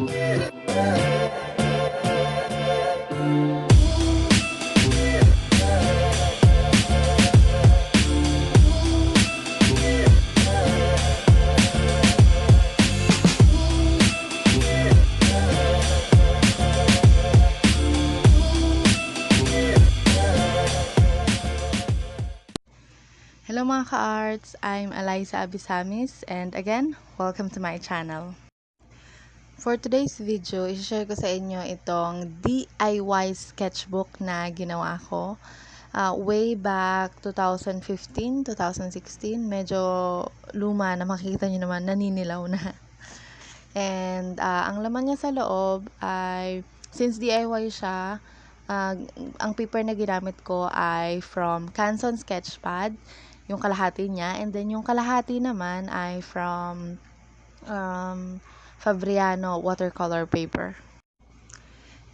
Hello mga ka-arts! I'm Eliza Abisamis and again, welcome to my channel. For today's video, i-share ko sa inyo itong DIY sketchbook na ginawa ko. Way back 2015, 2016, medyo luma na, makikita nyo naman, naninilaw na. And ang laman niya sa loob ay, since DIY siya, ang paper na ginamit ko ay from Canson Sketchpad, yung kalahati niya, and then yung kalahati naman ay from Fabriano watercolor paper.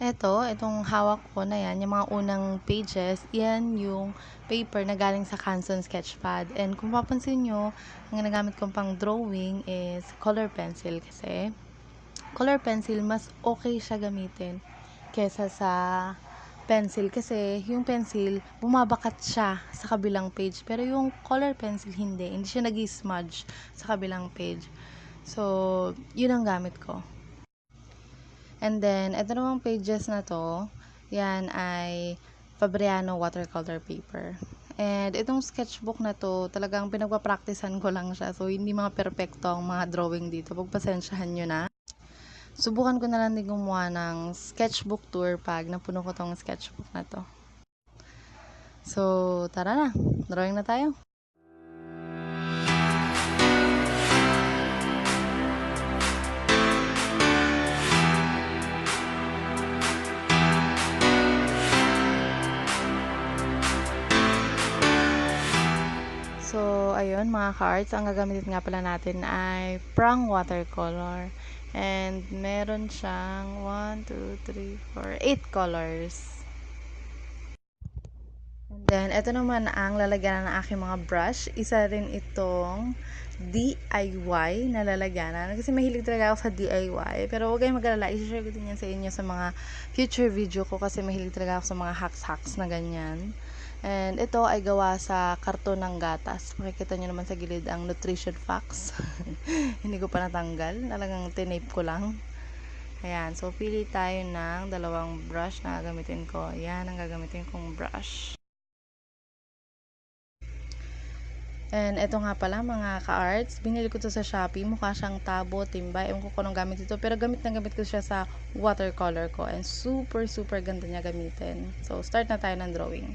Itong hawak ko na yan, yung mga unang pages, yan yung paper na galing sa Canson Sketchpad. And kung papansin nyo, ang ginagamit kong pang drawing is color pencil kasi color pencil mas okay siya gamitin kesa sa pencil kasi yung pencil bumabakat siya sa kabilang page pero yung color pencil hindi siya nag-smudge sa kabilang page. So yun ang gamit ko. And then ito namang pages na to, yan ay Fabriano watercolor paper. And itong sketchbook na to, talagang pinagpa-practicean ko lang siya. So hindi mga perfecto ang mga drawing dito. Pagpasensyahan nyo na. Subukan ko na lang din gumawa ng sketchbook tour pag napuno ko tong sketchbook na to. So, tara na. Drawing na tayo. So, ayun mga cards, ang gagamitin nga pala natin ay prong watercolor. And meron siyang 1, 2, 3, 4, 8 colors. And then, ito naman ang lalagyanan ng aking mga brush. Isa rin itong DIY na lalagyanan. Kasi mahilig talaga ako sa DIY. Pero huwag kayong mag-alala. I-share ko din yan sa inyo sa mga future video ko. Kasi mahilig talaga ako sa mga hacks-hacks na ganyan. And ito ay gawa sa karton ng gatas. Makikita nyo naman sa gilid ang nutrition facts. Hindi ko pa natanggal. Talagang tinape ko lang. Ayan. So, pili tayo ng dalawang brush na gagamitin ko. Ayan ang gagamitin kong brush. And ito nga pala mga ka-arts. Binili ko to sa Shopee. Mukha siyang tabo, timba. Ewan ko kung anong gamit ito. Pero gamit na gamit ko siya sa watercolor ko. And super ganda niya gamitin. So, start na tayo ng drawing.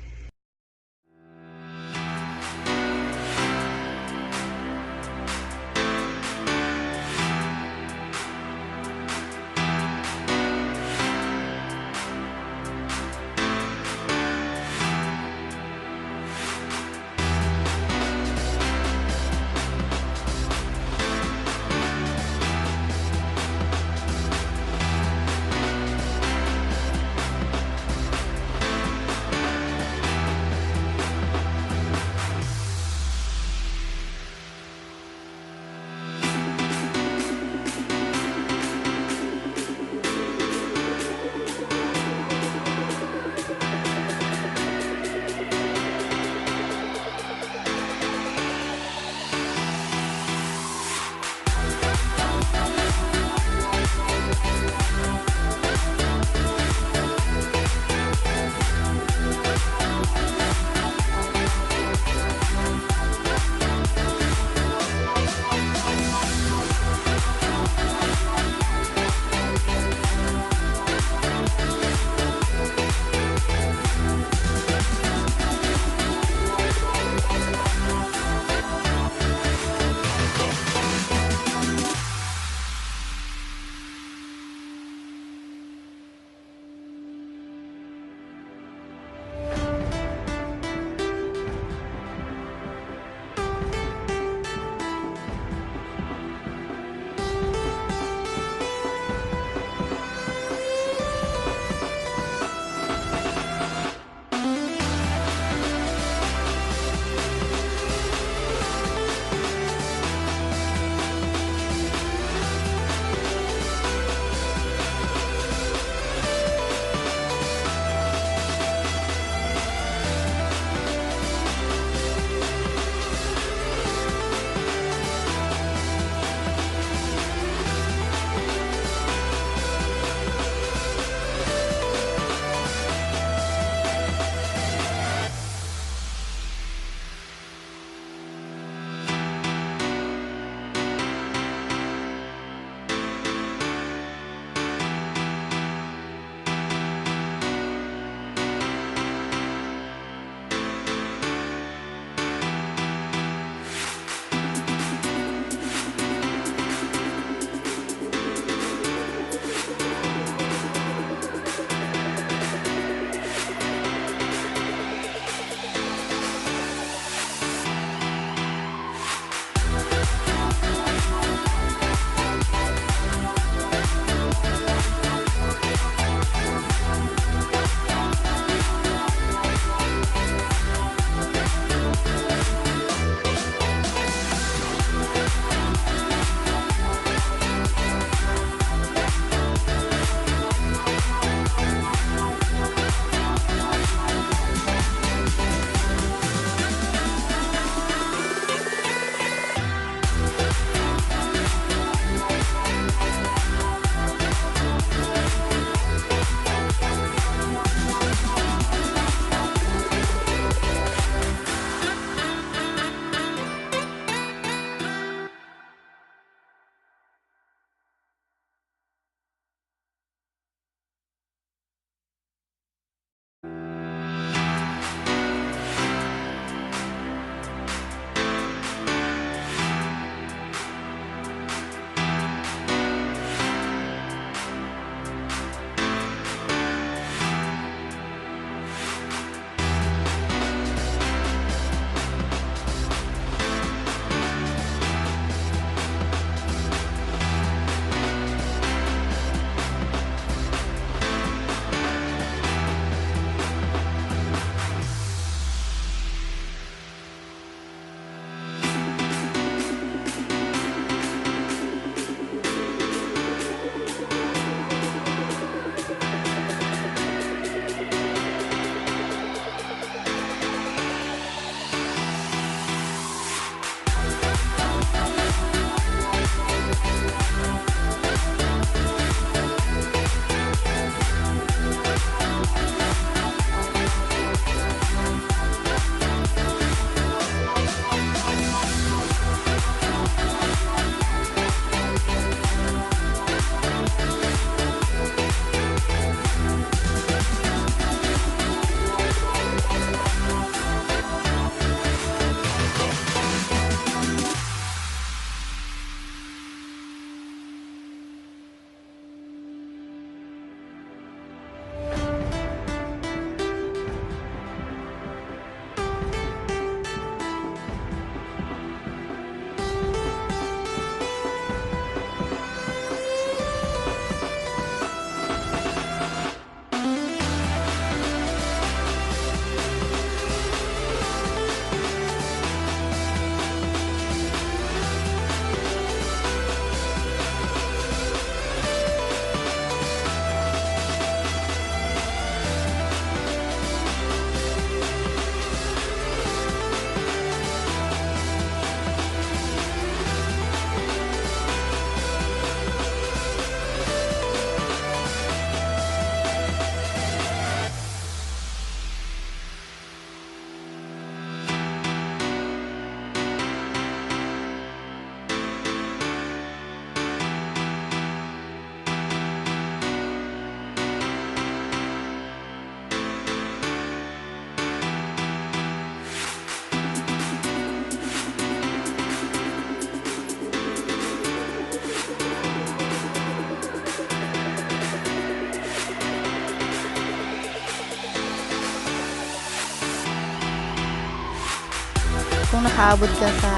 kung nakaabot ka sa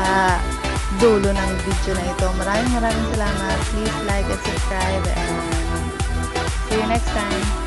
dulo ng video na ito. Maraming salamat. Please like and subscribe and see you next time.